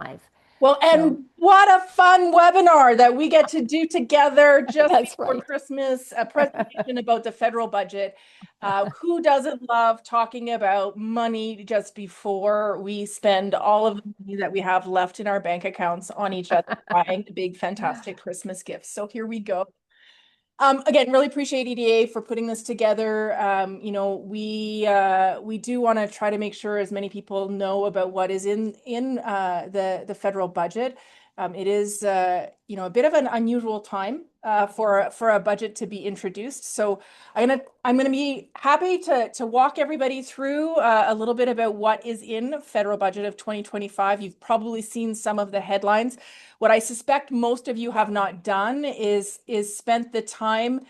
2025. Well, and what a fun webinar that we get to do together just That's before right. Christmas, a presentation about the federal budget. Who doesn't love talking about money just before we spend all of the money that we have left in our bank accounts on each other buying big, fantastic Christmas gifts? So here we go. Again, really appreciate EDA for putting this together. We do want to try to make sure as many people know about what is in the federal budget. It is a bit of an unusual time for a budget to be introduced. So I'm gonna be happy to walk everybody through a little bit about what is in the federal budget of 2025. You've probably seen some of the headlines. What I suspect most of you have not done is spent the time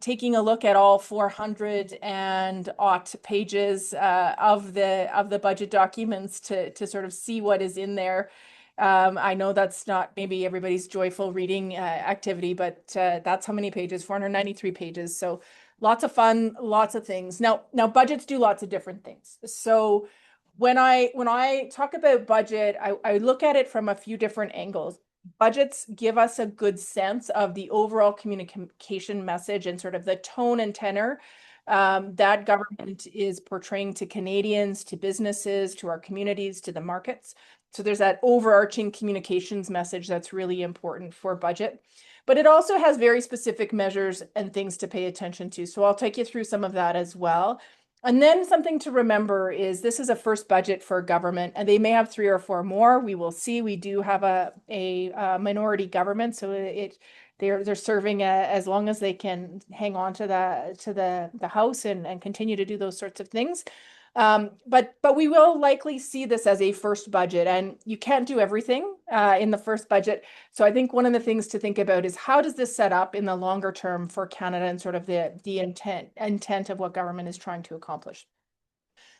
taking a look at all 400 and aught pages of the budget documents to sort of see what is in there. I know that's not maybe everybody's joyful reading activity, but that's how many pages, 493 pages. So lots of fun, lots of things. Now budgets do lots of different things. So when I talk about budget, I look at it from a few different angles. Budgets give us a good sense of the overall communication message and sort of the tone and tenor that government is portraying to Canadians, to businesses, to our communities, to the markets. So there's that overarching communications message that's really important for budget. But it also has very specific measures and things to pay attention to. So I'll take you through some of that as well. And then something to remember is this is a first budget for government, and they may have 3 or 4 more. We will see. We do have a minority government, so they're serving as long as they can hang on to the House and continue to do those sorts of things. But we will likely see this as a first budget, and you can't do everything in the first budget. So I think one of the things to think about is how does this set up in the longer term for Canada and sort of the intent of what government is trying to accomplish.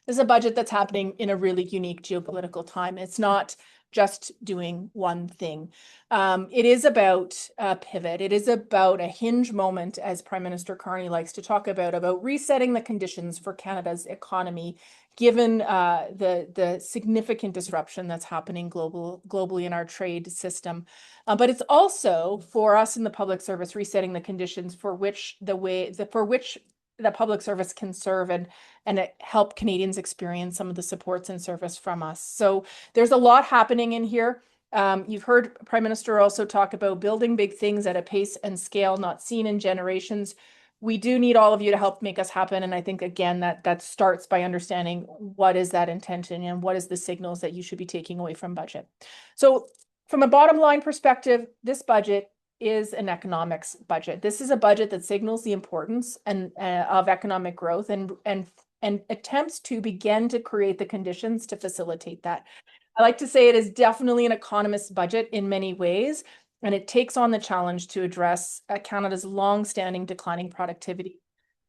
This is a budget that's happening in a really unique geopolitical time. It's not just doing one thing. It is about a pivot. It is about a hinge moment, as Prime Minister Carney likes to talk about resetting the conditions for Canada's economy, given the significant disruption that's happening globally in our trade system. But it's also for us in the public service resetting the conditions for which the public service can serve and help Canadians experience some of the supports and service from us. So there's a lot happening in here. You've heard Prime Minister also talk about building big things at a pace and scale not seen in generations. We do need all of you to help make us happen. And I think, again, that starts by understanding what is that intention and what is the signals that you should be taking away from budget. So from a bottom line perspective, this budget is an economics budget. This is a budget that signals the importance of economic growth and attempts to begin to create the conditions to facilitate that. I like to say it is definitely an economist's budget in many ways, and it takes on the challenge to address Canada's long-standing declining productivity.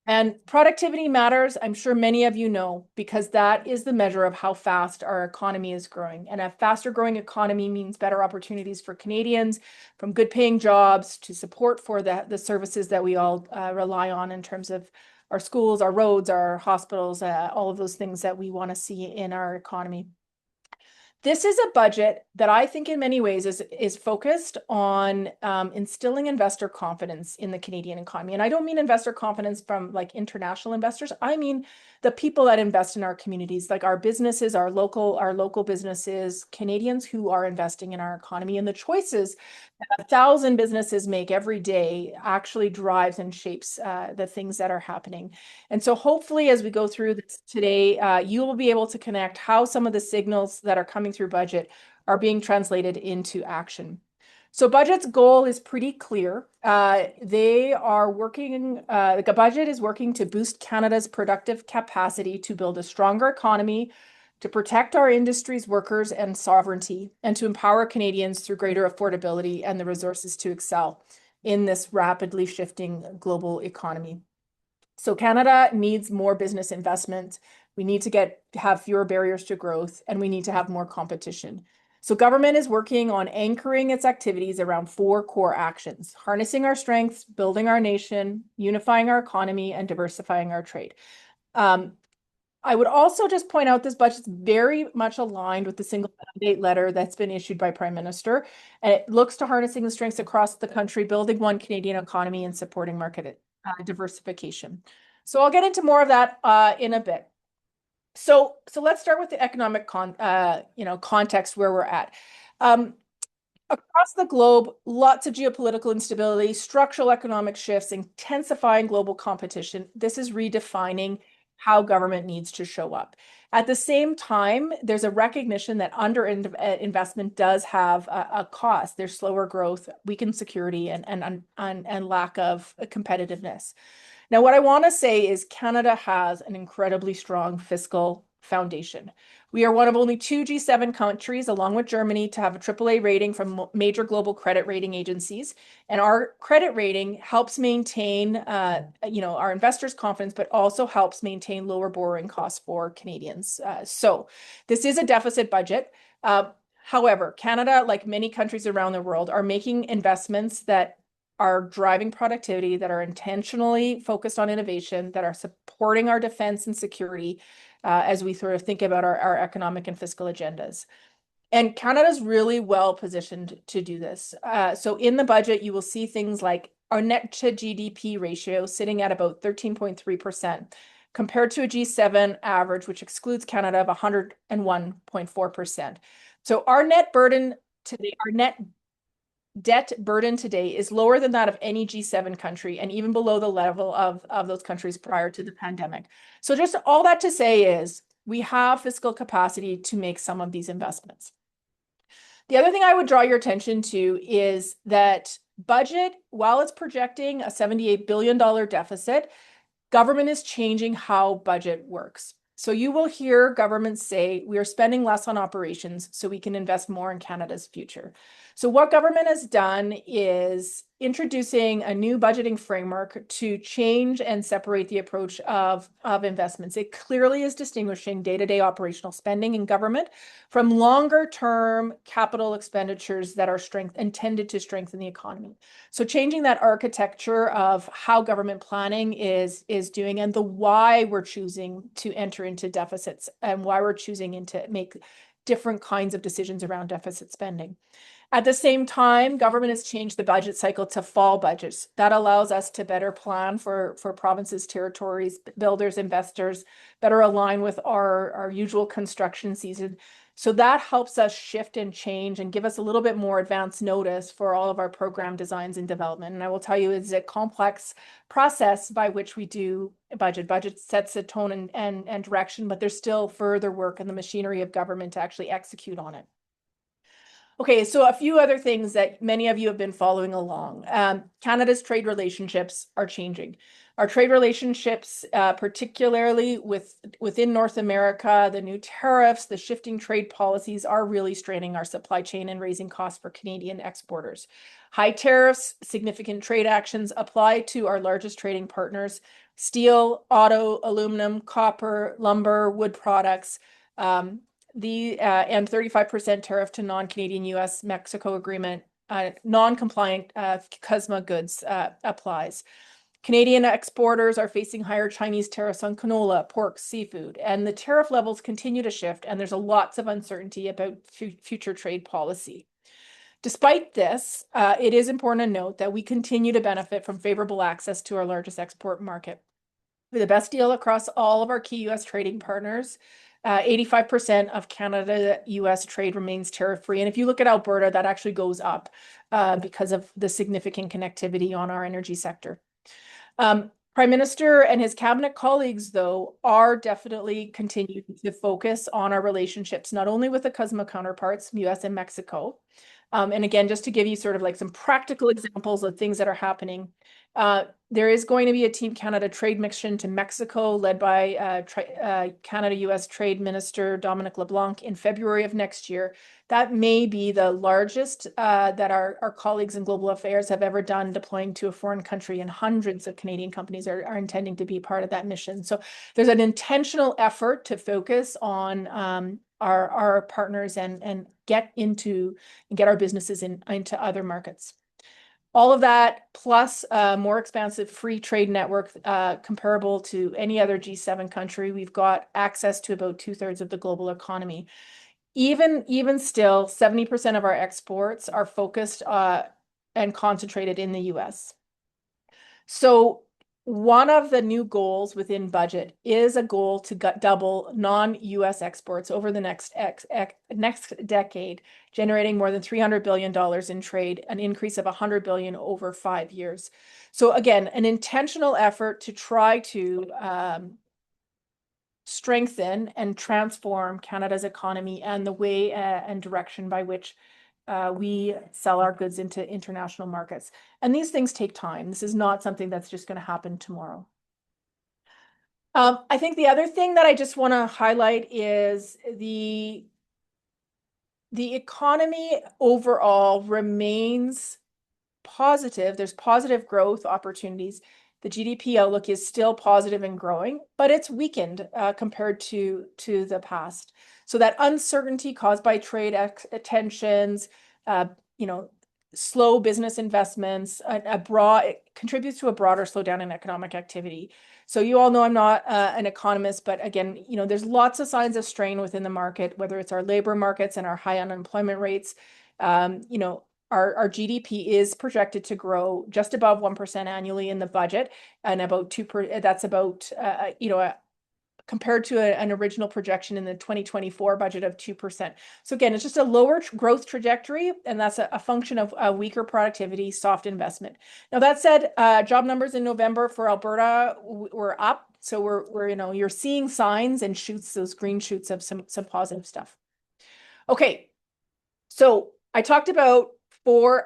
And productivity matters, I'm sure many of you know, because that is the measure of how fast our economy is growing. And a faster growing economy means better opportunities for Canadians, from good paying jobs to support for the services that we all rely on in terms of our schools, our roads, our hospitals, all of those things that we want to see in our economy. This is a budget that I think in many ways is focused on instilling investor confidence in the Canadian economy. And I don't mean investor confidence from like international investors. I mean the people that invest in our communities, like our businesses, our local businesses, Canadians who are investing in our economy, and the choices that 1,000 businesses make every day actually drives and shapes the things that are happening. And so hopefully as we go through this today, you will be able to connect how some of the signals that are coming through budget are being translated into action. So budget's goal is pretty clear. They are working, the budget is working to boost Canada's productive capacity to build a stronger economy, to protect our industry's workers and sovereignty, and to empower Canadians through greater affordability and the resources to excel in this rapidly shifting global economy. So Canada needs more business investment. We need to have fewer barriers to growth, and we need to have more competition. So government is working on anchoring its activities around 4 core actions: harnessing our strengths, building our nation, unifying our economy, and diversifying our trade. I would also just point out this budget's very much aligned with the single mandate letter that's been issued by Prime Minister, and it looks to harnessing the strengths across the country, building one Canadian economy and supporting market diversification. So I'll get into more of that in a bit. So let's start with the economic context where we're at. Across the globe, lots of geopolitical instability, structural economic shifts, intensifying global competition. This is redefining how government needs to show up. At the same time, there's a recognition that investment does have a cost. There's slower growth, weakened security, and lack of competitiveness. Now, what I want to say is Canada has an incredibly strong fiscal foundation. We are one of only two G7 countries, along with Germany, to have a AAA rating from major global credit rating agencies. And our credit rating helps maintain, our investors' confidence, but also helps maintain lower borrowing costs for Canadians. So this is a deficit budget. However, Canada, like many countries around the world, are making investments that are driving productivity, that are intentionally focused on innovation, that are supporting our defense and security as we sort of think about our economic and fiscal agendas. And Canada's really well positioned to do this. So in the budget, you will see things like our net to GDP ratio sitting at about 13.3%, compared to a G7 average, which excludes Canada, of 101.4%. So our net burden today, our net debt burden today is lower than that of any G7 country and even below the level of those countries prior to the pandemic. So just all that to say is we have fiscal capacity to make some of these investments. The other thing I would draw your attention to is that budget, while it's projecting a $78 billion deficit, government is changing how budget works. So you will hear governments say, we are spending less on operations so we can invest more in Canada's future. So what government has done is introducing a new budgeting framework to change and separate the approach of investments. It clearly is distinguishing day-to-day operational spending in government from longer-term capital expenditures that are intended to strengthen the economy. So changing that architecture of how government planning is doing and the why we're choosing to enter into deficits and why we're choosing to make different kinds of decisions around deficit spending. At the same time, government has changed the budget cycle to fall budgets. That allows us to better plan for provinces, territories, builders, investors, better align with our usual construction season. So that helps us shift and change and give us a little bit more advance notice for all of our program designs and development. And I will tell you, it's a complex process by which we do budget. Budget sets a tone and direction, but there's still further work in the machinery of government to actually execute on it. Okay, so a few other things that many of you have been following along. Canada's trade relationships are changing. Our trade relationships, particularly within North America, the new tariffs, the shifting trade policies are really straining our supply chain and raising costs for Canadian exporters. High tariffs, significant trade actions apply to our largest trading partners: steel, auto, aluminum, copper, lumber, wood products. And 35% tariff to non-Canadian US-Mexico agreement, non-compliant CUSMA goods applies. Canadian exporters are facing higher Chinese tariffs on canola, pork, seafood, and the tariff levels continue to shift, and there's lots of uncertainty about future trade policy. Despite this, it is important to note that we continue to benefit from favorable access to our largest export market. We're the best deal across all of our key US trading partners. 85% of Canada-US trade remains tariff-free. And if you look at Alberta, that actually goes up because of the significant connectivity on our energy sector. Prime Minister and his cabinet colleagues, though, are definitely continuing to focus on our relationships, not only with the CUSMA counterparts, US and Mexico. And again, just to give you sort of like some practical examples of things that are happening, there is going to be a Team Canada trade mission to Mexico led by Canada-US Trade Minister Dominic LeBlanc in February of next year. That may be the largest that our colleagues in global affairs have ever done, deploying to a foreign country, and hundreds of Canadian companies are intending to be part of that mission. So there's an intentional effort to focus on our partners and get our businesses into other markets. All of that plus a more expansive free trade network comparable to any other G7 country. We've got access to about 2/3 of the global economy. Even still, 70% of our exports are focused and concentrated in the US. So one of the new goals within budget is a goal to double non-US exports over the next decade, generating more than $300 billion in trade, an increase of $100 billion over 5 years. So again, an intentional effort to try to strengthen and transform Canada's economy and the way and direction by which we sell our goods into international markets. And these things take time. This is not something that's just going to happen tomorrow. I think the other thing that I just want to highlight is the economy overall remains positive. There's positive growth opportunities. The GDP outlook is still positive and growing, but it's weakened compared to the past. So that uncertainty caused by trade tensions, slow business investments, it contributes to a broader slowdown in economic activity. So you all know I'm not an economist, but again, there's lots of signs of strain within the market, whether it's our labor markets and our high unemployment rates. Our GDP is projected to grow just above 1% annually in the budget, and about 2%. That's about compared to an original projection in the 2024 budget of 2%. So again, it's just a lower growth trajectory, and that's a function of weaker productivity, soft investment. Now that said, job numbers in November for Alberta were up, so we're you're seeing signs and shoots, those green shoots of some positive stuff. Okay, so I talked about 4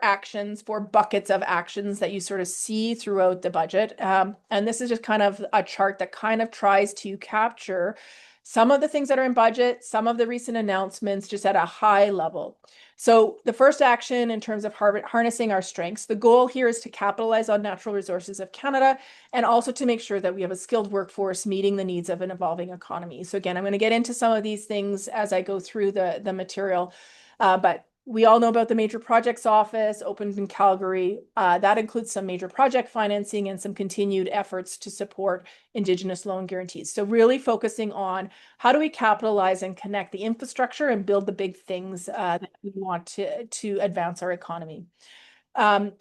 buckets of actions that you sort of see throughout the budget. And this is just kind of a chart that kind of tries to capture some of the things that are in budget, some of the recent announcements just at a high level. So the first action in terms of harnessing our strengths, the goal here is to capitalize on natural resources of Canada and also to make sure that we have a skilled workforce meeting the needs of an evolving economy. So again, I'm going to get into some of these things as I go through the material, but we all know about the Major Projects Office, opened in Calgary. That includes some major project financing and some continued efforts to support Indigenous loan guarantees. So really focusing on how do we capitalize and connect the infrastructure and build the big things that we want to advance our economy.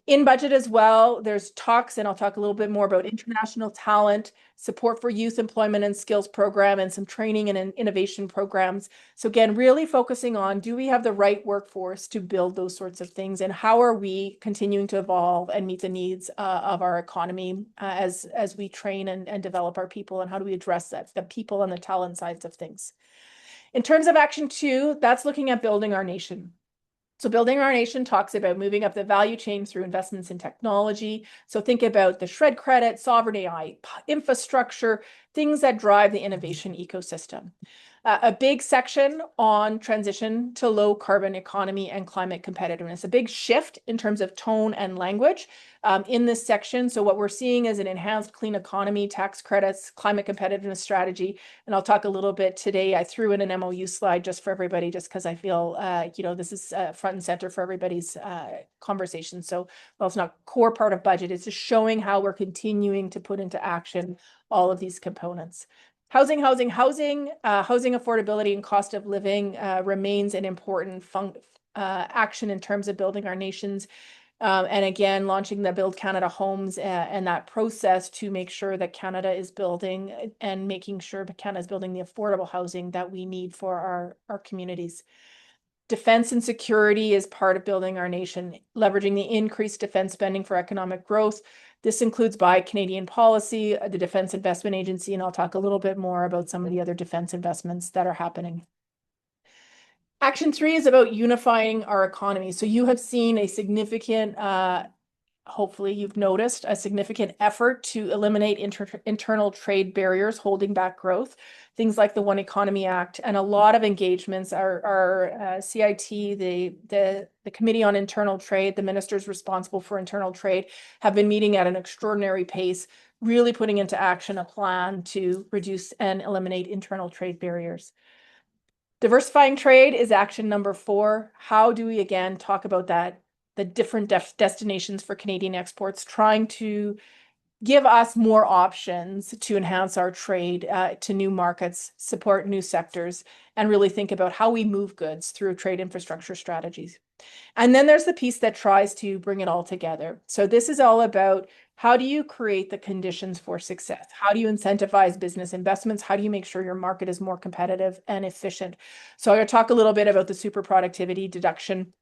In budget as well, there's talks, and I'll talk a little bit more about international talent, support for youth employment and skills program, and some training and innovation programs. So again, really focusing on, do we have the right workforce to build those sorts of things, and how are we continuing to evolve and meet the needs of our economy as we train and develop our people, and how do we address that, the people and the talent sides of things. In terms of action 2, that's looking at building our nation. So building our nation talks about moving up the value chain through investments in technology. So think about the shred credit, sovereign AI, infrastructure, things that drive the innovation ecosystem. A big section on transition to low carbon economy and climate competitiveness, a big shift in terms of tone and language in this section. So what we're seeing is an enhanced clean economy, tax credits, climate competitiveness strategy. And I'll talk a little bit today. I threw in an MOU slide just for everybody, just because I feel, this is front and center for everybody's conversation. So while it's not core part of budget, it's just showing how we're continuing to put into action all of these components. Housing affordability and cost of living remains an important action in terms of building our nations. And again, launching the Build Canada Homes and that process to make sure that Canada is building and making sure Canada is building the affordable housing that we need for our communities. Defense and security is part of building our nation, leveraging the increased defense spending for economic growth. This includes Buy Canadian policy, the Defense Investment Agency, and I'll talk a little bit more about some of the other defense investments that are happening. Action 3 is about unifying our economy. So you have seen a significant, hopefully you've noticed, a significant effort to eliminate internal trade barriers holding back growth. Things like the One Economy Act, and a lot of engagements. Our CIT, the Committee on Internal Trade, the ministers responsible for internal trade, have been meeting at an extraordinary pace, really putting into action a plan to reduce and eliminate internal trade barriers. Diversifying trade is action number 4. How do we, again, talk about that different destinations for Canadian exports, trying to give us more options to enhance our trade to new markets, support new sectors, and really think about how we move goods through trade infrastructure strategies. And then there's the piece that tries to bring it all together. So this is all about how do you create the conditions for success? How do you incentivize business investments? How do you make sure your market is more competitive and efficient? So I'm going to talk a little bit about the super productivity deduction,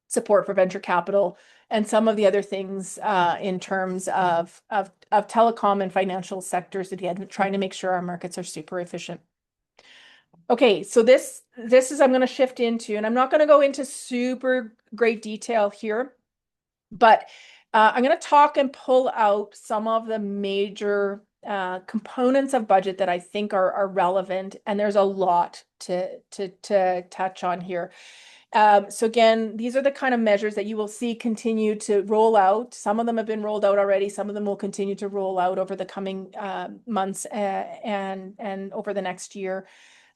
support for venture capital, and some of the other things in terms of telecom and financial sectors, again, trying to make sure our markets are super efficient. Okay, so this is I'm going to shift into, and I'm not going to go into super great detail here, but I'm going to talk and pull out some of the major components of budget that I think are relevant, and there's a lot to touch on here. So again, these are the kind of measures that you will see continue to roll out. Some of them have been rolled out already. Some of them will continue to roll out over the coming months and over the next year.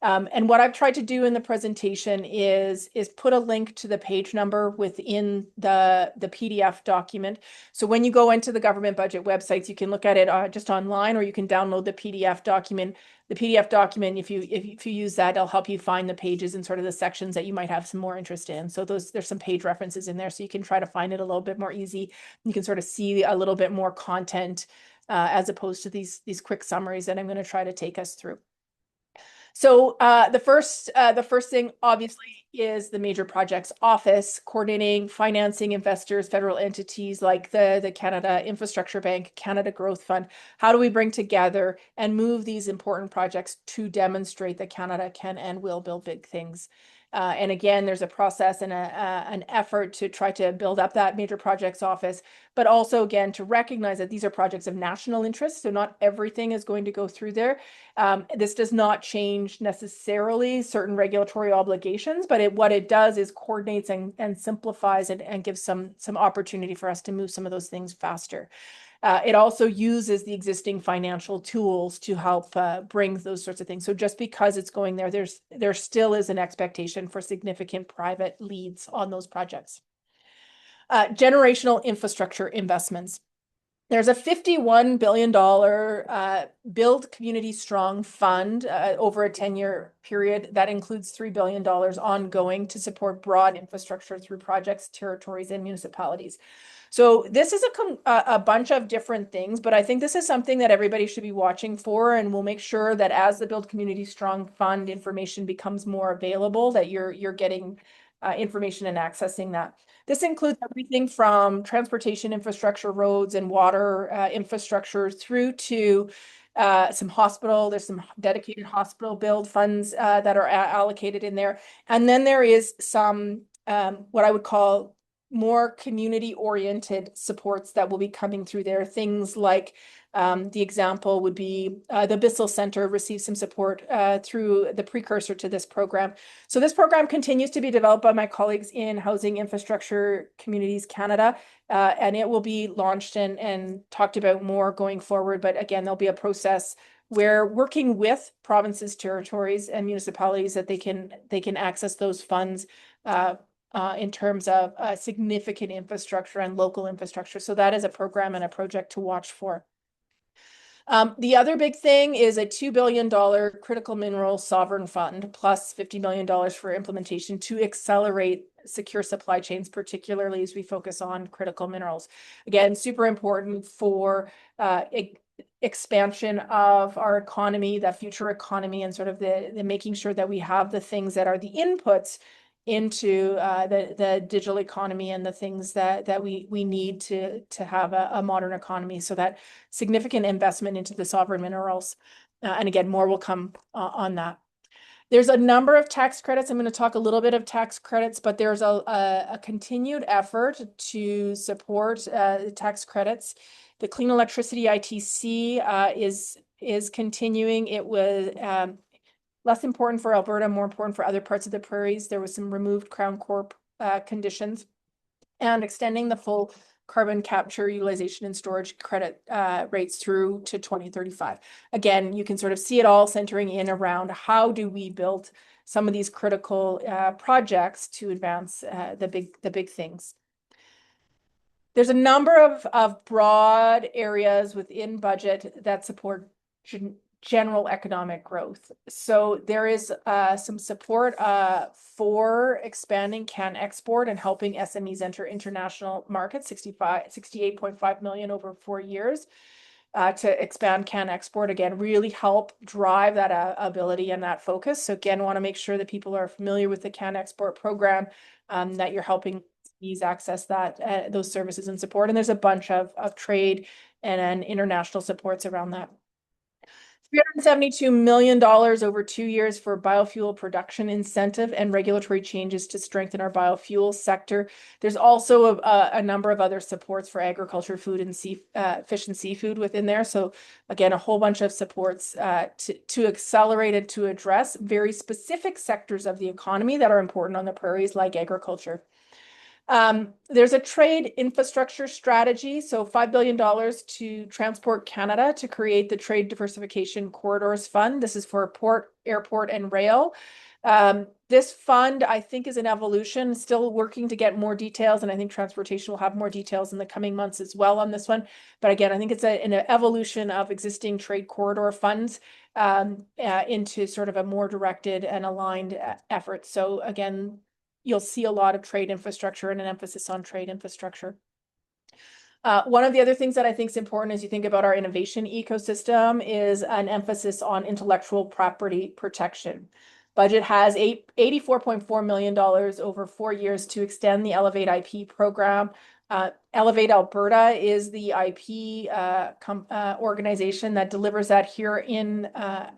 And what I've tried to do in the presentation is put a link to the page number within the PDF document. So when you go into the government budget websites, you can look at it just online, or you can download the PDF document. The PDF document, if you use that, it'll help you find the pages and sort of the sections that you might have some more interest in. So there's some page references in there, so you can try to find it a little bit more easy. You can sort of see a little bit more content as opposed to these quick summaries that I'm going to try to take us through. So the first thing, obviously, is the Major Projects Office, coordinating, financing investors, federal entities like the Canada Infrastructure Bank, Canada Growth Fund. How do we bring together and move these important projects to demonstrate that Canada can and will build big things? And again, there's a process and an effort to try to build up that Major Projects Office, but also, again, to recognize that these are projects of national interest, so not everything is going to go through there. This does not change necessarily certain regulatory obligations, but what it does is coordinates and simplifies it and gives some opportunity for us to move some of those things faster. It also uses the existing financial tools to help bring those sorts of things. So just because it's going there, there still is an expectation for significant private leads on those projects. Generational infrastructure investments. There's a $51 billion Build Community Strong fund over a 10-year period that includes $3 billion ongoing to support broad infrastructure through projects, territories, and municipalities. So this is a bunch of different things, but I think this is something that everybody should be watching for, and we'll make sure that as the Build Community Strong Fund information becomes more available, that you're getting information and accessing that. This includes everything from transportation infrastructure, roads and water infrastructure, through to some hospital. There's some dedicated hospital build funds that are allocated in there. And then there is some what I would call more community-oriented supports that will be coming through there. Things like the example would be the Bissell Center received some support through the precursor to this program. So this program continues to be developed by my colleagues in Housing Infrastructure Communities Canada, and it will be launched and talked about more going forward. But again, there'll be a process where working with provinces, territories, and municipalities that they can access those funds in terms of significant infrastructure and local infrastructure. So that is a program and a project to watch for. The other big thing is a $2 billion critical mineral sovereign fund, plus $50 million for implementation to accelerate secure supply chains, particularly as we focus on critical minerals. Again, super important for expansion of our economy, the future economy, and sort of the making sure that we have the things that are the inputs into the digital economy and the things that we need to have a modern economy. So that significant investment into the sovereign minerals. And again, more will come on that. There's a number of tax credits. I'm going to talk a little bit of tax credits, but there's a continued effort to support tax credits. The Clean Electricity ITC is continuing. It was less important for Alberta, more important for other parts of the prairies. There was some removed Crown Corp conditions, and extending the full carbon capture, utilization, and storage credit rates through to 2035. Again, you can sort of see it all centering in around how do we build some of these critical projects to advance the big things. There's a number of broad areas within budget that support general economic growth. So there is some support for expanding can export and helping SMEs enter international markets, 68.5 million over 4 years. To expand can export, again, really help drive that ability and that focus. So again, want to make sure that people are familiar with the can export program, that you're helping access that those services and support. And there's a bunch of trade and international supports around that. $372 million over 2 years for biofuel production incentive and regulatory changes to strengthen our biofuel sector. There's also a number of other supports for agriculture, food, and fish and seafood within there. So again, a whole bunch of supports to accelerate and to address very specific sectors of the economy that are important on the prairies, like agriculture. There's a trade infrastructure strategy, so $5 billion to Transport Canada to create the Trade Diversification Corridors Fund. This is for port, airport, and rail. This fund, I think, is an evolution, still working to get more details, and I think transportation will have more details in the coming months as well on this one. But again, I think it's an evolution of existing trade corridor funds into sort of a more directed and aligned effort. So again, you'll see a lot of trade infrastructure and an emphasis on trade infrastructure. One of the other things that I think is important as you think about our innovation ecosystem is an emphasis on intellectual property protection. Budget has $84.4 million over 4 years to extend the Elevate IP program. Elevate Alberta is the IP organization that delivers that here in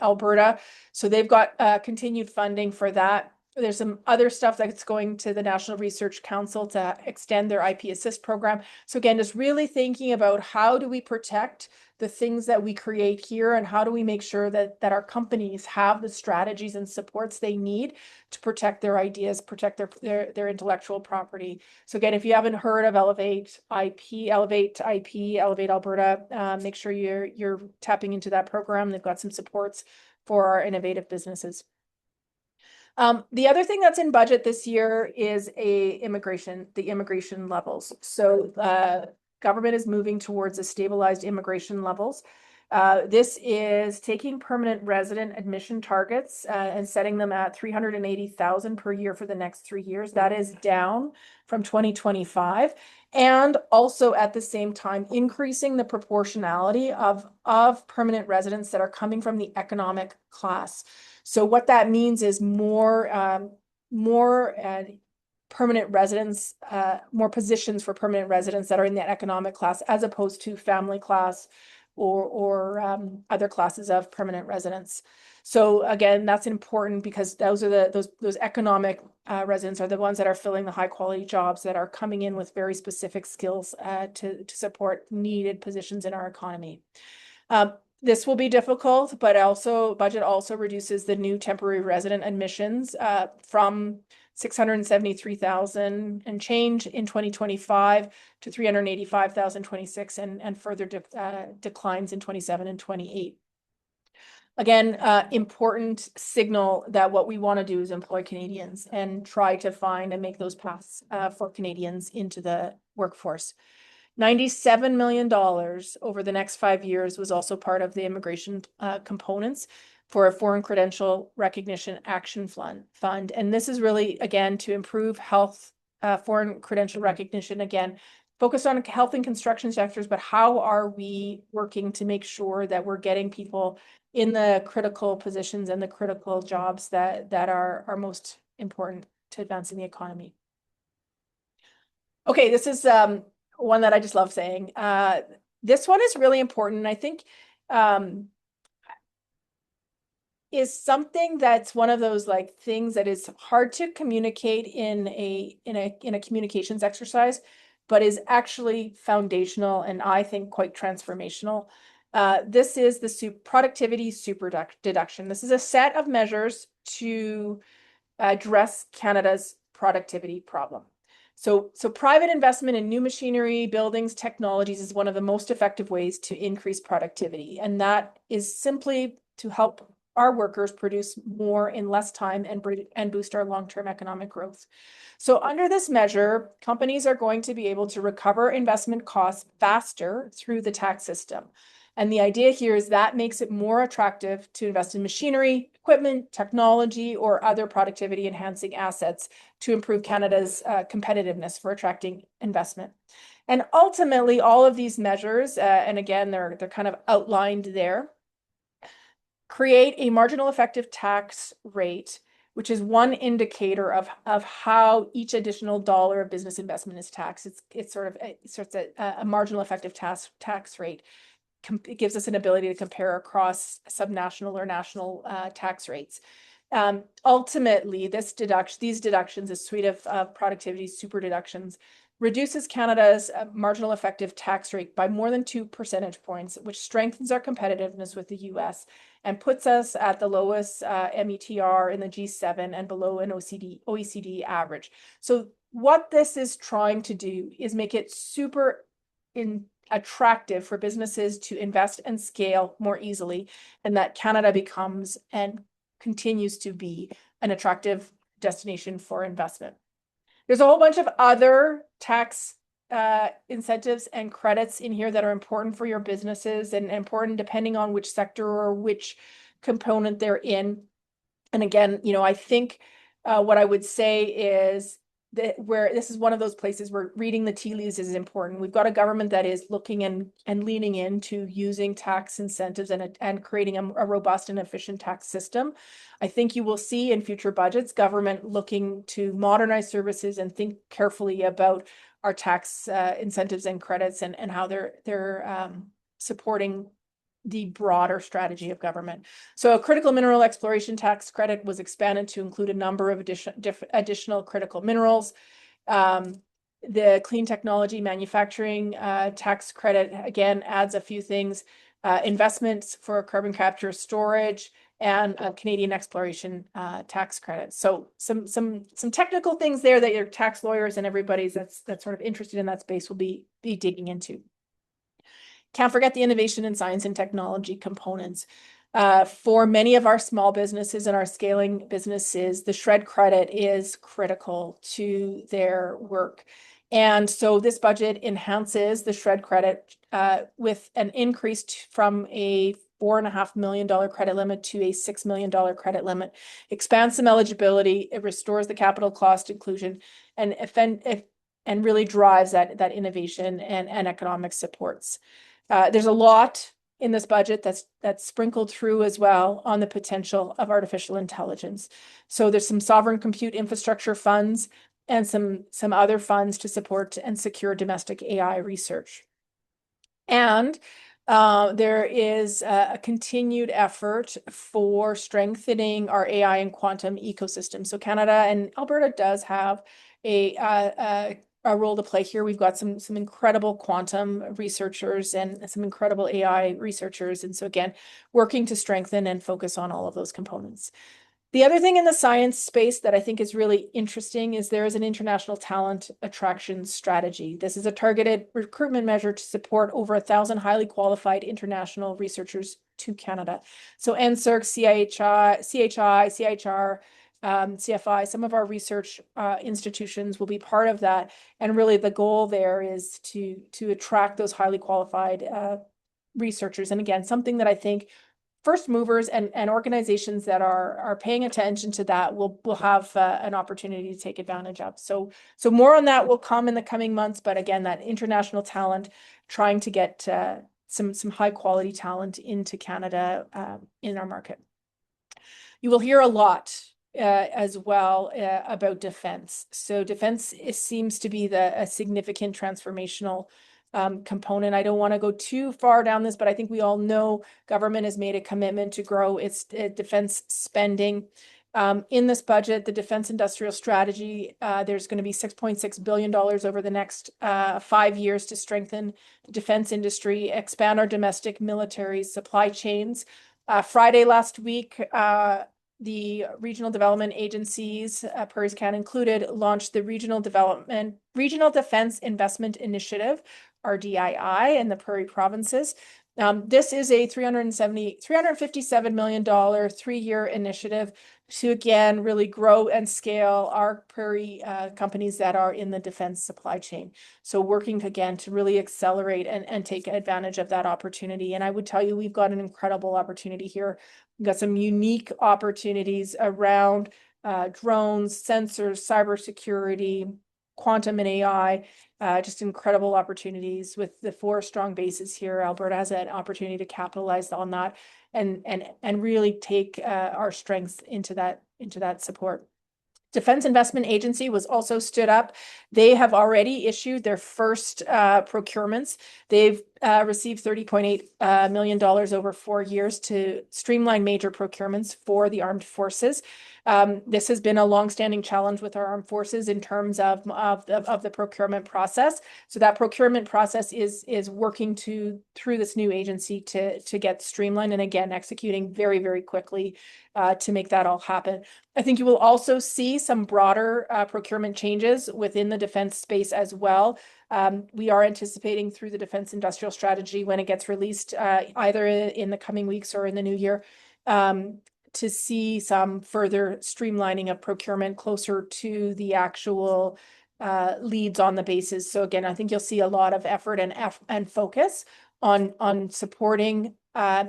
Alberta. So they've got continued funding for that. There's some other stuff that's going to the National Research Council to extend their IP Assist program. So again, just really thinking about how do we protect the things that we create here, and how do we make sure that our companies have the strategies and supports they need to protect their ideas, protect their intellectual property. So again, if you haven't heard of Elevate Alberta, make sure you're tapping into that program. They've got some supports for our innovative businesses. The other thing that's in budget this year is the immigration levels. So government is moving towards a stabilized immigration levels. This is taking permanent resident admission targets and setting them at 380,000 per year for the next 3 years. That is down from 2025. And also at the same time, increasing the proportionality of permanent residents that are coming from the economic class. So what that means is more permanent residents, more positions for permanent residents that are in that economic class, as opposed to family class or other classes of permanent residents. So again, that's important because those are those economic residents are the ones that are filling the high quality jobs that are coming in with very specific skills to support needed positions in our economy. This will be difficult, but budget also reduces the new temporary resident admissions from 673,000 and change in 2025 to 385,000 26 and further declines in 27 and 28. Again, important signal that what we want to do is employ Canadians and try to find and make those paths for Canadians into the workforce. $97 million over the next 5 years was also part of the immigration components for a foreign credential recognition action fund. And this is really, again, to improve health, foreign credential recognition, again, focused on health and construction sectors, but how are we working to make sure that we're getting people in the critical positions and the critical jobs that are most important to advancing the economy. Okay, this is one that I just love saying. This one is really important. I think is something that's one of those like things that is hard to communicate in a communications exercise, but is actually foundational and I think quite transformational. This is the productivity super deduction. This is a set of measures to address Canada's productivity problem. So private investment in new machinery, buildings, technologies is one of the most effective ways to increase productivity. And that is simply to help our workers produce more in less time and boost our long-term economic growth. So under this measure, companies are going to be able to recover investment costs faster through the tax system. And the idea here is that makes it more attractive to invest in machinery, equipment, technology, or other productivity enhancing assets to improve Canada's competitiveness for attracting investment. And ultimately, all of these measures, and again, they're kind of outlined there, create a marginal effective tax rate, which is one indicator of how each additional dollar of business investment is taxed. It's sort of a marginal effective tax rate. It gives us an ability to compare across subnational or national tax rates. Ultimately, these deductions, a suite of productivity super deductions, reduces Canada's marginal effective tax rate by more than 2 percentage points, which strengthens our competitiveness with the US and puts us at the lowest METR in the G7 and below an OECD average. So what this is trying to do is make it super attractive for businesses to invest and scale more easily, and that Canada becomes and continues to be an attractive destination for investment. There's a whole bunch of other tax incentives and credits in here that are important for your businesses and important depending on which sector or which component they're in. And again, I think what I would say is that where this is one of those places where reading the tea leaves is important. We've got a government that is looking and leaning into using tax incentives and creating a robust and efficient tax system. I think you will see in future budgets government looking to modernize services and think carefully about our tax incentives and credits and how they're supporting the broader strategy of government. So a critical mineral exploration tax credit was expanded to include a number of additional critical minerals. The clean technology manufacturing tax credit, again, adds a few things, investments for carbon capture storage and a Canadian exploration tax credit. So some technical things there that your tax lawyers and everybody that's sort of interested in that space will be digging into. Can't forget the innovation in science and technology components. For many of our small businesses and our scaling businesses, the SR&ED credit is critical to their work. And so this budget enhances the SR&ED credit with an increase from a $4.5 million credit limit to a $6 million credit limit, expands some eligibility, it restores the capital cost inclusion, and really drives that innovation and economic supports. There's a lot in this budget that's sprinkled through as well on the potential of artificial intelligence. So there's some sovereign compute infrastructure funds and some other funds to support and secure domestic AI research. And there is a continued effort for strengthening our AI and quantum ecosystem. So Canada and Alberta does have a role to play here. We've got some incredible quantum researchers and some incredible AI researchers. And so again, working to strengthen and focus on all of those components. The other thing in the science space that I think is really interesting is there is an international talent attraction strategy. This is a targeted recruitment measure to support over 1,000 highly qualified international researchers to Canada. So NSERC, CHI, CIHR, CFI, some of our research institutions will be part of that. And really the goal there is to attract those highly qualified researchers. And again, something that I think first movers and organizations that are paying attention to that will have an opportunity to take advantage of. So more on that will come in the coming months. But again, that international talent, trying to get some high quality talent into Canada in our market. You will hear a lot as well about defense. So defense seems to be a significant transformational component. I don't want to go too far down this, but I think we all know government has made a commitment to grow its defense spending. In this budget, the defense industrial strategy, there's going to be $6.6 billion over the next 5 years to strengthen the defense industry, expand our domestic military supply chains. Friday last week, the regional development agencies, PrairiesCan included, launched the Regional Defense Investment Initiative, RDII, in the Prairie provinces. This is a $357 million 3-year initiative to, again, really grow and scale our prairie companies that are in the defense supply chain. So working again to really accelerate and take advantage of that opportunity. And I would tell you, we've got an incredible opportunity here. We've got some unique opportunities around drones, sensors, cybersecurity, quantum and AI. Just incredible opportunities with the 4 strong bases here. Alberta has an opportunity to capitalize on that and really take our strengths into that support. Defense Investment Agency was also stood up. They have already issued their first procurements. They've received $30.8 million over 4 years to streamline major procurements for the armed forces. This has been a longstanding challenge with our armed forces in terms of the procurement process. So that procurement process is working through this new agency to get streamlined and again executing very, very quickly to make that all happen. I think you will also see some broader procurement changes within the defense space as well. We are anticipating through the Defense Industrial Strategy when it gets released either in the coming weeks or in the new year to see some further streamlining of procurement closer to the actual leads on the bases. So again, I think you'll see a lot of effort and focus on supporting,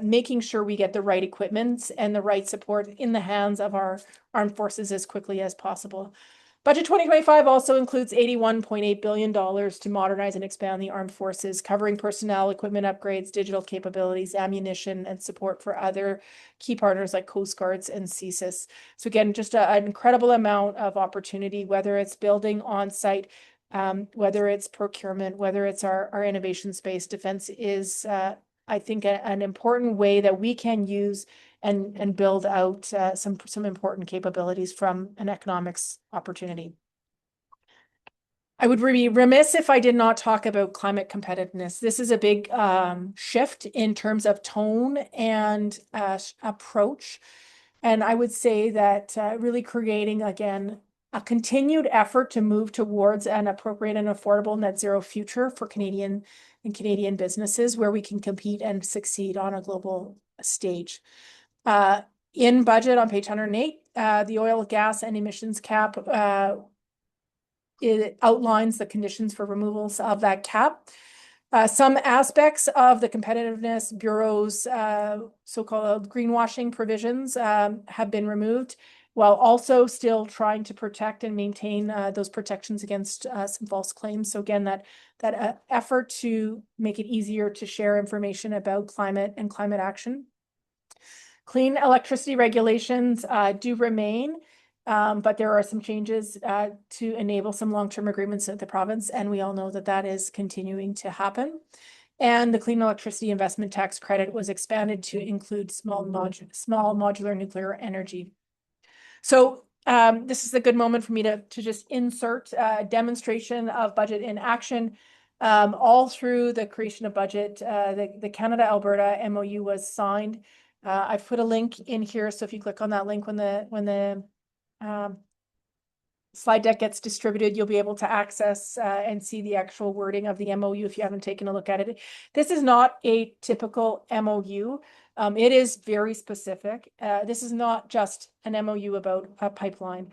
making sure we get the right equipment and the right support in the hands of our armed forces as quickly as possible. Budget 2025 also includes $81.8 billion to modernize and expand the armed forces, covering personnel, equipment upgrades, digital capabilities, ammunition, and support for other key partners like Coast Guards and CSIS. So again, just an incredible amount of opportunity, whether it's building on site, whether it's procurement, whether it's our innovation space. Defense is, I think, an important way that we can use and build out some important capabilities from an economics opportunity. I would be remiss if I did not talk about climate competitiveness. This is a big shift in terms of tone and approach. And I would say that really creating, again, a continued effort to move towards an appropriate and affordable net zero future for Canadian businesses where we can compete and succeed on a global stage. In budget on page 108, the oil, gas, and emissions cap, it outlines the conditions for removals of that cap. Some aspects of the Competitiveness Bureau's so-called greenwashing provisions have been removed, while also still trying to protect and maintain those protections against some false claims. So again, that effort to make it easier to share information about climate and climate action. Clean electricity regulations do remain, but there are some changes to enable some long-term agreements at the province, and we all know that that is continuing to happen. And the Clean Electricity Investment Tax Credit was expanded to include small modular nuclear energy. So this is a good moment for me to just insert a demonstration of budget in action. All through the creation of budget, the Canada-Alberta MOU was signed. I've put a link in here, so if you click on that link when the slide deck gets distributed, you'll be able to access and see the actual wording of the MOU if you haven't taken a look at it. This is not a typical MOU. It is very specific. This is not just an MOU about a pipeline.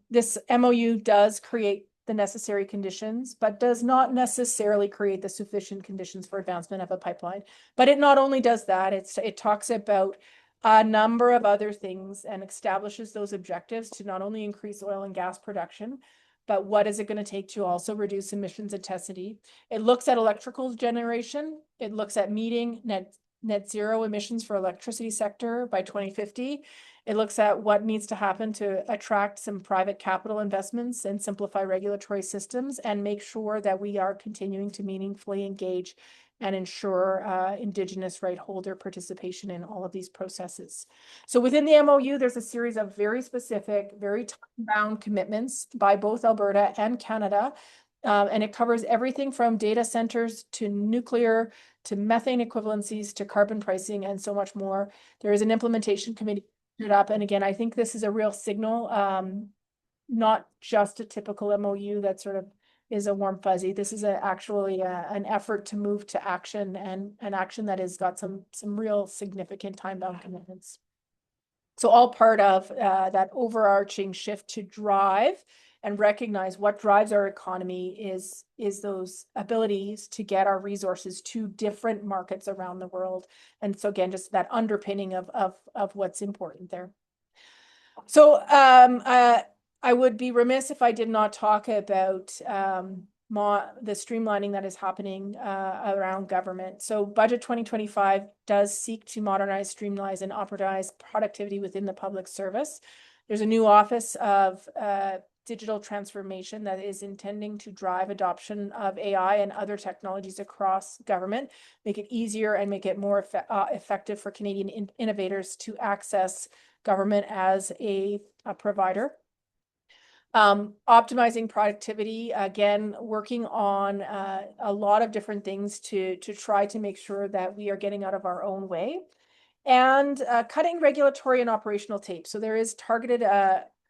This MOU does create the necessary conditions, but does not necessarily create the sufficient conditions for advancement of a pipeline. But it not only does that, it talks about a number of other things and establishes those objectives to not only increase oil and gas production, but what is it going to take to also reduce emissions intensity. It looks at electrical generation. It looks at meeting net zero emissions for electricity sector by 2050. It looks at what needs to happen to attract some private capital investments and simplify regulatory systems and make sure that we are continuing to meaningfully engage and ensure Indigenous right holder participation in all of these processes. So within the MOU, there's a series of very specific, very time-bound commitments by both Alberta and Canada. And it covers everything from data centers to nuclear, to methane equivalencies, to carbon pricing, and so much more. There is an implementation committee stood up. And again, I think this is a real signal, not just a typical MOU that sort of is a warm fuzzy. This is actually an effort to move to action, and an action that has got some real significant time-bound commitments. So all part of that overarching shift to drive and recognize what drives our economy is those abilities to get our resources to different markets around the world. And so again, just that underpinning of what's important there. So I would be remiss if I did not talk about the streamlining that is happening around government. So Budget 2025 does seek to modernize, streamline, and optimize productivity within the public service. There's a new Office of Digital Transformation that is intending to drive adoption of AI and other technologies across government, make it easier and make it more effective for Canadian innovators to access government as a provider. Optimizing productivity, again, working on a lot of different things to try to make sure that we are getting out of our own way, and cutting regulatory and operational tape. So there is targeted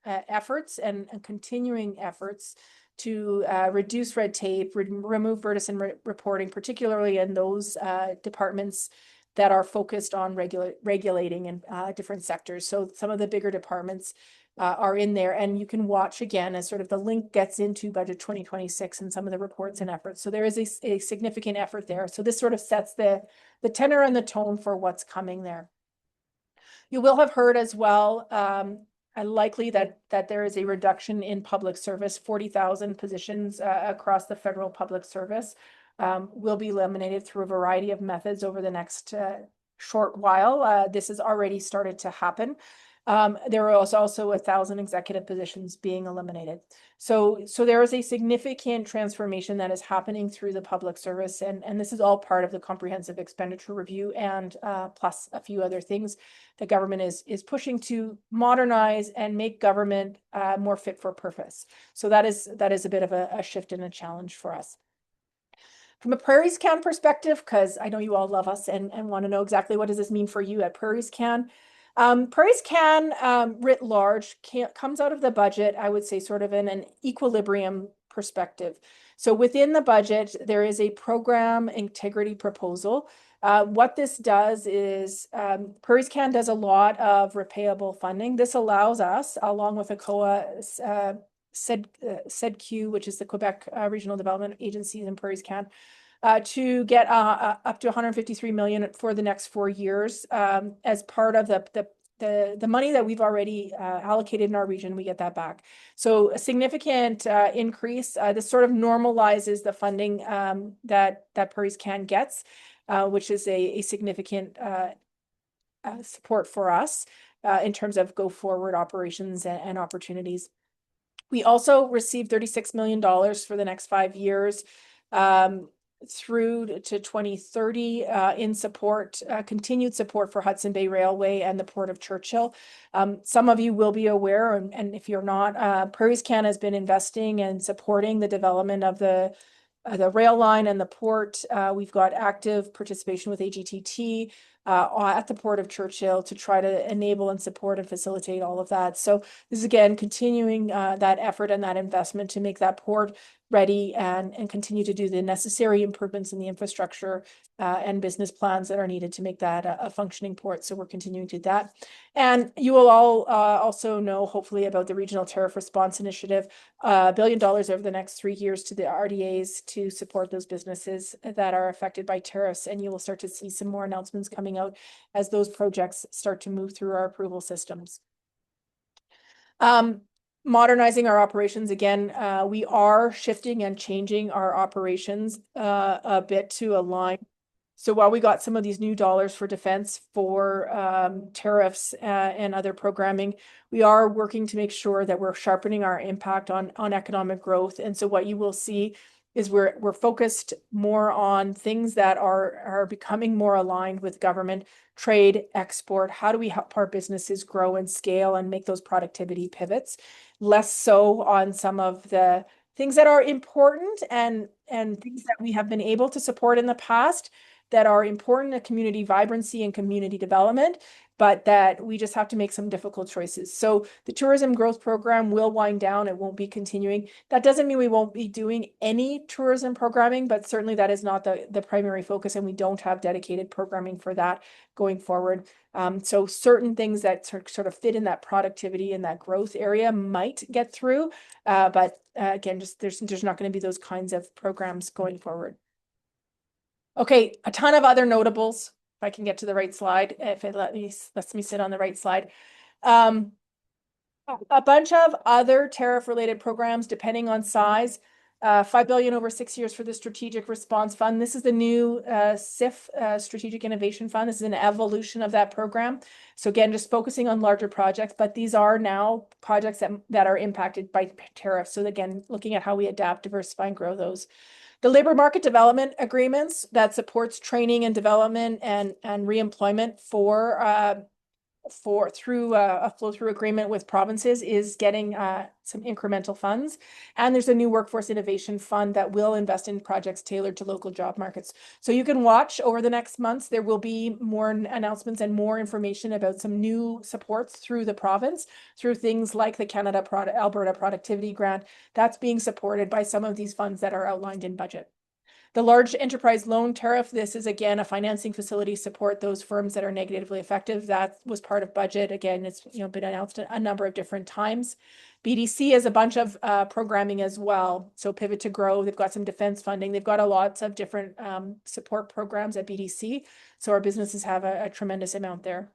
efforts and continuing efforts to reduce red tape, remove burdensome reporting, particularly in those departments that are focused on regulating in different sectors. So some of the bigger departments are in there, and you can watch again as sort of the link gets into Budget 2026 and some of the reports and efforts. So there is a significant effort there. So this sort of sets the tenor and the tone for what's coming there. You will have heard as well, likely that there is a reduction in public service. 40,000 positions across the federal public service will be eliminated through a variety of methods over the next short while. This has already started to happen. There was also 1,000 executive positions being eliminated. So there is a significant transformation that is happening through the public service, and this is all part of the comprehensive expenditure review, and plus a few other things the government is pushing to modernize and make government more fit for purpose. So that is a bit of a shift and a challenge for us. From a PrairiesCan perspective, because I know you all love us and want to know exactly what does this mean for you at PrairiesCan. PrairiesCan, writ large, comes out of the budget, I would say, sort of in an equilibrium perspective. So within the budget, there is a program integrity proposal. What this does is PrairiesCan does a lot of repayable funding. This allows us, along with ACOA, SEDQ, which is the Quebec Regional Development Agency, and PrairiesCan, to get up to 153 million for the next 4 years as part of the money that we've already allocated in our region. We get that back. So a significant increase. This sort of normalizes the funding that PrairiesCan gets, which is a significant support for us in terms of go forward operations and opportunities. We also received $36 million for the next 5 years through to 2030 in support, continued support for Hudson Bay Railway and the Port of Churchill. Some of you will be aware, and if you're not, PrairiesCan has been investing and supporting the development of the rail line and the port. We've got active participation with AGTT at the Port of Churchill to try to enable and support and facilitate all of that. So this is, again, continuing that effort and that investment to make that port ready and continue to do the necessary improvements in the infrastructure and business plans that are needed to make that a functioning port. So we're continuing to do that. And you will all also know, hopefully, about the Regional Tariff Response Initiative, $1 billion over the next 3 years to the RDAs to support those businesses that are affected by tariffs. And you will start to see some more announcements coming out as those projects start to move through our approval systems. Modernizing our operations, again, we are shifting and changing our operations a bit to align. So while we got some of these new dollars for defense, for tariffs and other programming, we are working to make sure that we're sharpening our impact on economic growth. And so what you will see is we're focused more on things that are becoming more aligned with government, trade, export. How do we help our businesses grow and scale and make those productivity pivots? Less so on some of the things that are important and things that we have been able to support in the past that are important to community vibrancy and community development, but that we just have to make some difficult choices. So the tourism growth program will wind down. It won't be continuing. That doesn't mean we won't be doing any tourism programming, but certainly that is not the primary focus, and we don't have dedicated programming for that going forward. So certain things that sort of fit in that productivity and that growth area might get through, but again, just there's not going to be those kinds of programs going forward. Okay, a ton of other notables. If I can get to the right slide, if it lets me sit on the right slide. A bunch of other tariff-related programs, depending on size. $5 billion over 6 years for the Strategic Response Fund. This is the new SIF, Strategic Innovation Fund. This is an evolution of that program. So again, just focusing on larger projects, but these are now projects that are impacted by tariffs. So again, looking at how we adapt, diversify, and grow those. The labor market development agreements that supports training and development and reemployment through a flow-through agreement with provinces is getting some incremental funds. And there's a new workforce innovation fund that will invest in projects tailored to local job markets. So you can watch over the next months. There will be more announcements and more information about some new supports through the province, through things like the Alberta Productivity Grant. That's being supported by some of these funds that are outlined in budget. The large enterprise loan tariff, this is again a financing facility support those firms that are negatively affected. That was part of budget. Again, it's been announced a number of different times. BDC has a bunch of programming as well. So Pivot to Grow, they've got some defense funding. They've got lots of different support programs at BDC. So our businesses have a tremendous amount there.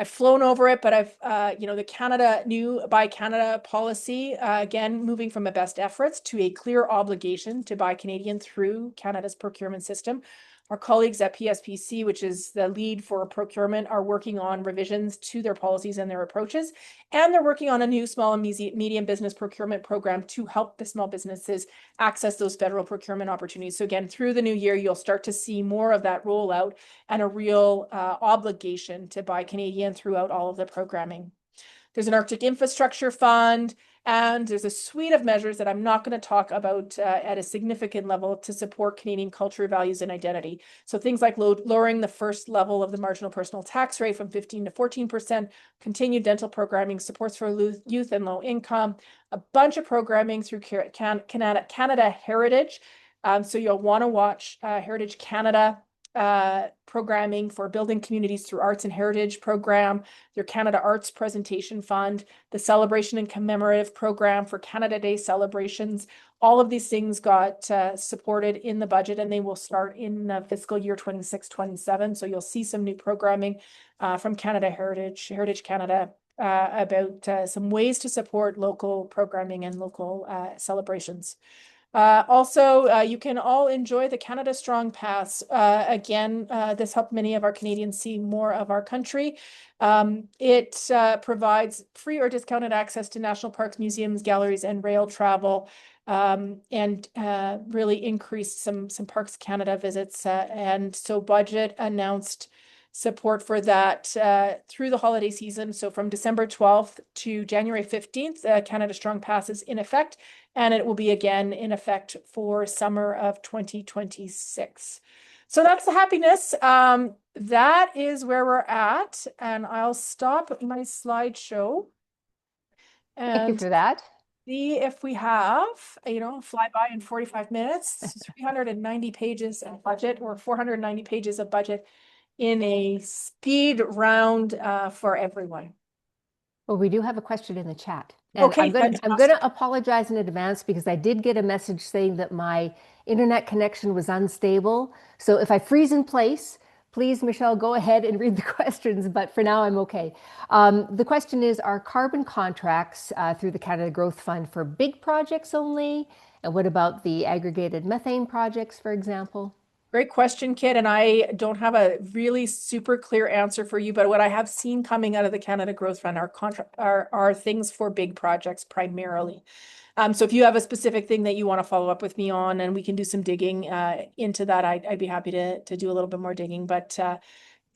I've flown over it, but I've, the new Buy Canada policy, again, moving from a best efforts to a clear obligation to buy Canadian through Canada's procurement system. Our colleagues at PSPC, which is the lead for procurement, are working on revisions to their policies and their approaches. And they're working on a new small and medium business procurement program to help the small businesses access those federal procurement opportunities. So again, through the new year, you'll start to see more of that rollout and a real obligation to buy Canadian throughout all of the programming. There's an Arctic Infrastructure Fund, and there's a suite of measures that I'm not going to talk about at a significant level to support Canadian culture, values, and identity. So things like lowering the first level of the marginal personal tax rate from 15% to 14%, continued dental programming, supports for youth and low income, a bunch of programming through Canada Heritage. So you'll want to watch Heritage Canada programming for building communities through arts and heritage program, their Canada Arts Presentation Fund, the celebration and commemorative program for Canada Day celebrations. All of these things got supported in the budget, and they will start in fiscal year 26-27. So you'll see some new programming from Canada Heritage Canada about some ways to support local programming and local celebrations. Also, you can all enjoy the Canada Strong Pass. Again, this helped many of our Canadians see more of our country. It provides free or discounted access to national parks, museums, galleries, and rail travel, and really increased some Parks Canada visits. And so budget announced support for that through the holiday season. So from December 12th to January 15th, Canada Strong Pass is in effect, and it will be again in effect for summer of 2026. So that's the happiness. That is where we're at, and I'll stop my slideshow. Thank you for that. See if we have, fly by in 45 minutes, 390 pages of budget or 490 pages of budget in a speed round for everyone. Well, we do have a question in the chat. And okay, I'm going to apologize in advance because I did get a message saying that my internet connection was unstable. So if I freeze in place, please, Michele, go ahead and read the questions. But for now, I'm okay. The question is, are carbon contracts through the Canada Growth Fund for big projects only? And what about the aggregated methane projects, for example? Great question, Kit. And I don't have a really super clear answer for you, but what I have seen coming out of the Canada Growth Fund are things for big projects primarily. So if you have a specific thing that you want to follow up with me on, and we can do some digging into that, I'd be happy to do a little bit more digging. But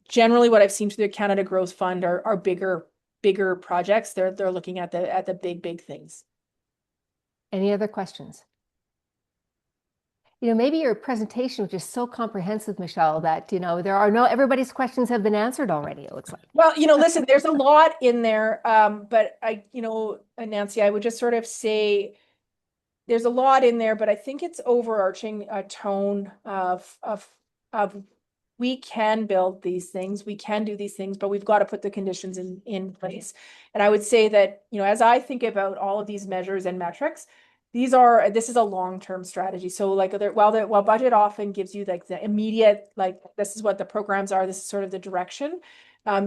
generally, what I've seen through the Canada Growth Fund are bigger projects. They're looking at the big things. Any other questions? Maybe your presentation was just so comprehensive, Michelle, that, there are everybody's questions have been answered already, it looks like. Well, listen, there's a lot in there, but Nancy, I would just sort of say there's a lot in there, but I think it's overarching a tone of we can build these things, we can do these things, but we've got to put the conditions in place. And I would say that, as I think about all of these measures and metrics, this is a long-term strategy. So like while budget often gives you like the immediate, like this is what the programs are, this is sort of the direction,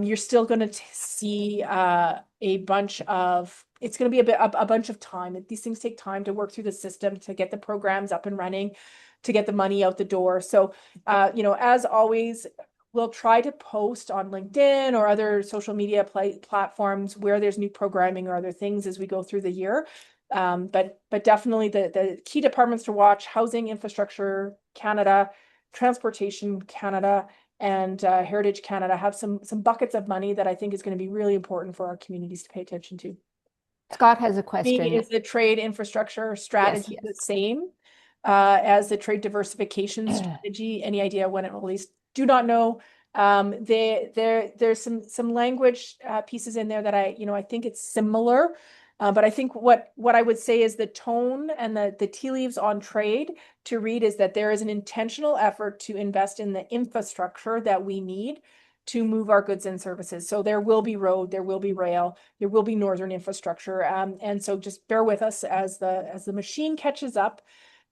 you're still going to see a bunch of, it's going to be a bunch of time. These things take time to work through the system, to get the programs up and running, to get the money out the door. So, as always, we'll try to post on LinkedIn or other social media platforms where there's new programming or other things as we go through the year. But definitely the key departments to watch: Housing, Infrastructure Canada, Transportation Canada, and Heritage Canada have some buckets of money that I think is going to be really important for our communities to pay attention to. Scott has a question. Is the trade infrastructure strategy the same as the trade diversification strategy? Any idea when it will release? Do not know. There's some language pieces in there that I think it's similar. But I think what I would say is the tone and the tea leaves on trade to read is that there is an intentional effort to invest in the infrastructure that we need to move our goods and services. So there will be road, there will be rail, there will be northern infrastructure. And so just bear with us as the machine catches up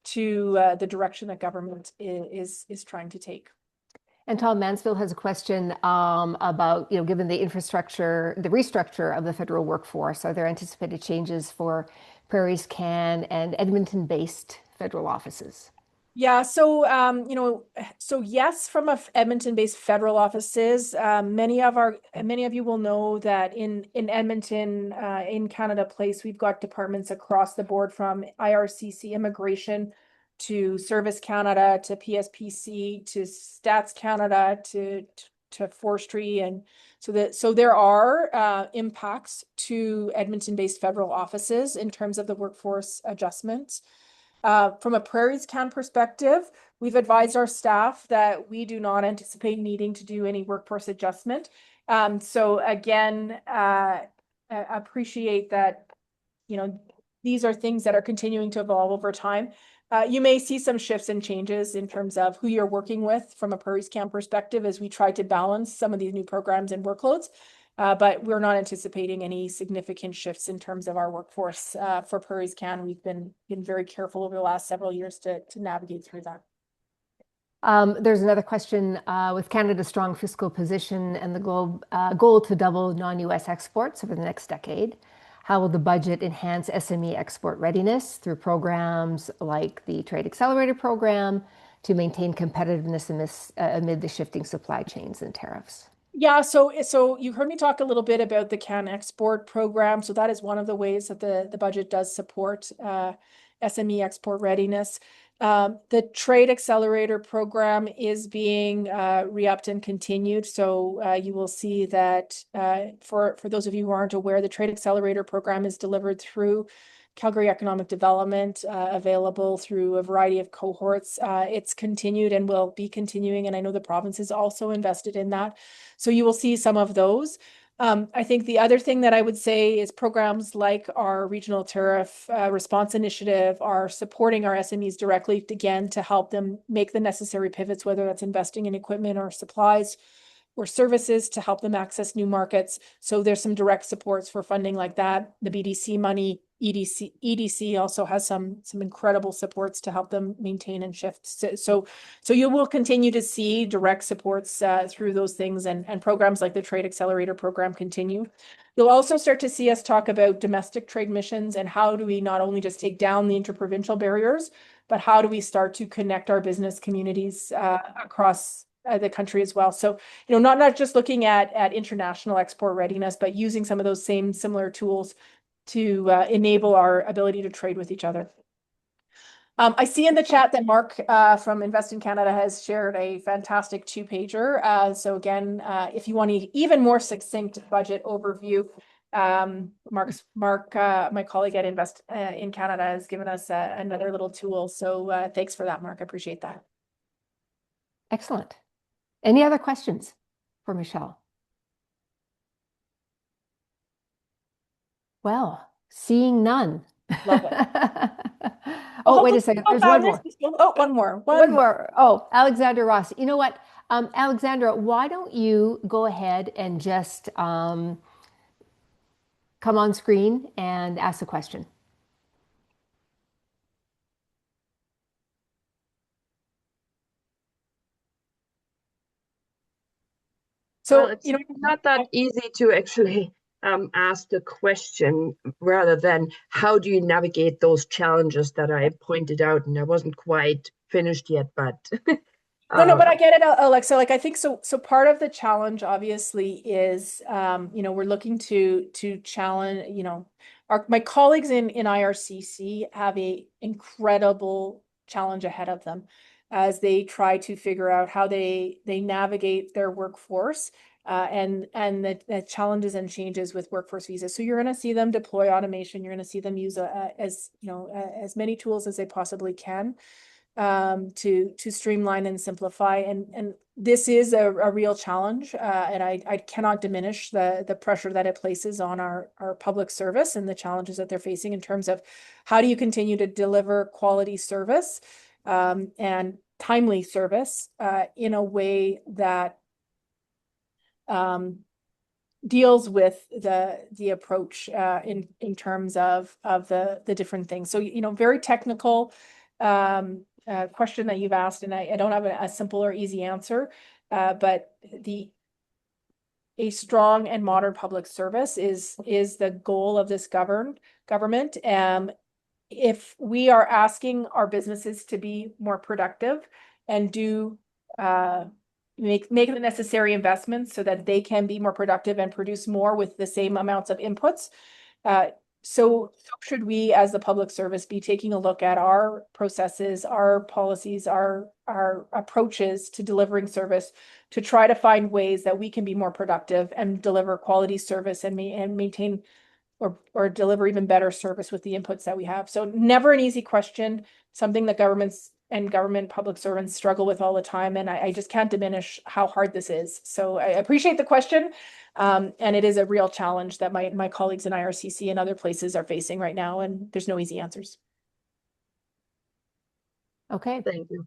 to the direction that government is trying to take. And Tom Mansfield has a question about, given the restructure of the federal workforce, are there anticipated changes for PrairiesCan and Edmonton-based federal offices? Yeah, so yes, from Edmonton-based federal offices, many of you will know that in Edmonton, in Canada Place, we've got departments across the board, from IRCC Immigration to Service Canada to PSPC to Stats Canada to Forestry, and so there are impacts to Edmonton-based federal offices in terms of the workforce adjustments. From a PrairiesCan perspective, we've advised our staff that we do not anticipate needing to do any workforce adjustment. So again, appreciate that, these are things that are continuing to evolve over time. You may see some shifts and changes in terms of who you're working with from a PrairiesCan perspective as we try to balance some of these new programs and workloads. But we're not anticipating any significant shifts in terms of our workforce for PrairiesCan. We've been very careful over the last several years to navigate through that. There's another question. With Canada's strong fiscal position and the goal to double non-US exports over the next decade, how will the budget enhance SME export readiness through programs like the Trade Accelerator Program to maintain competitiveness amid the shifting supply chains and tariffs? Yeah, so you heard me talk a little bit about the Can Export program. So that is one of the ways that the budget does support SME export readiness. The Trade Accelerator program is being re-upped and continued. So you will see that for those of you who aren't aware, the Trade Accelerator program is delivered through Calgary Economic Development, available through a variety of cohorts. It's continued and will be continuing, and I know the province is also invested in that. So you will see some of those. I think the other thing that I would say is programs like our Regional Tariff Response Initiative are supporting our SMEs directly, again, to help them make the necessary pivots, whether that's investing in equipment or supplies or services to help them access new markets. So there's some direct supports for funding like that. The BDC money, EDC also has some incredible supports to help them maintain and shift. So you will continue to see direct supports through those things, and programs like the Trade Accelerator program continue. You'll also start to see us talk about domestic trade missions and how do we not only just take down the interprovincial barriers, but how do we start to connect our business communities across the country as well. So, not just looking at international export readiness, but using some of those similar tools to enable our ability to trade with each other. I see in the chat that Mark from Invest in Canada has shared a fantastic 2-pager. So again, if you want an even more succinct budget overview, Mark, my colleague at Invest in Canada, has given us another little tool. So thanks for that, Mark. I appreciate that. Excellent. Any other questions for Michele? Well, seeing none. Love it. Oh, wait a second. There's one more. Oh, one more. One more. Oh, Alexander Ross. You know what? Alexandra, why don't you go ahead and just come on screen and ask the question? So, well, it's not that easy to actually ask the question rather than how do you navigate those challenges that I pointed out, and I wasn't quite finished yet, but No, but I get it, Alexa. Like, I think so. So part of the challenge, obviously, is we're looking to challenge. My colleagues in IRCC have a incredible challenge ahead of them as they try to figure out how they navigate their workforce and the challenges and changes with workforce visas. So you're going to see them deploy automation. You're going to see them use as many tools as they possibly can to streamline and simplify. And this is a real challenge. And I cannot diminish the pressure that it places on our public service and the challenges that they're facing in terms of how do you continue to deliver quality service and timely service in a way that deals with the approach in terms of the different things. So, very technical question that you've asked, and I don't have a simple or easy answer, but a strong and modern public service is the goal of this government. If we are asking our businesses to be more productive and do make the necessary investments so that they can be more productive and produce more with the same amounts of inputs, so should we, as the public service, be taking a look at our processes, our policies, our approaches to delivering service to try to find ways that we can be more productive and deliver quality service and maintain or deliver even better service with the inputs that we have. So never an easy question, something that governments and government public servants struggle with all the time. And I just can't diminish how hard this is. So I appreciate the question. And it is a real challenge that my colleagues in IRCC and other places are facing right now. And there's no easy answers. Okay. Thank you.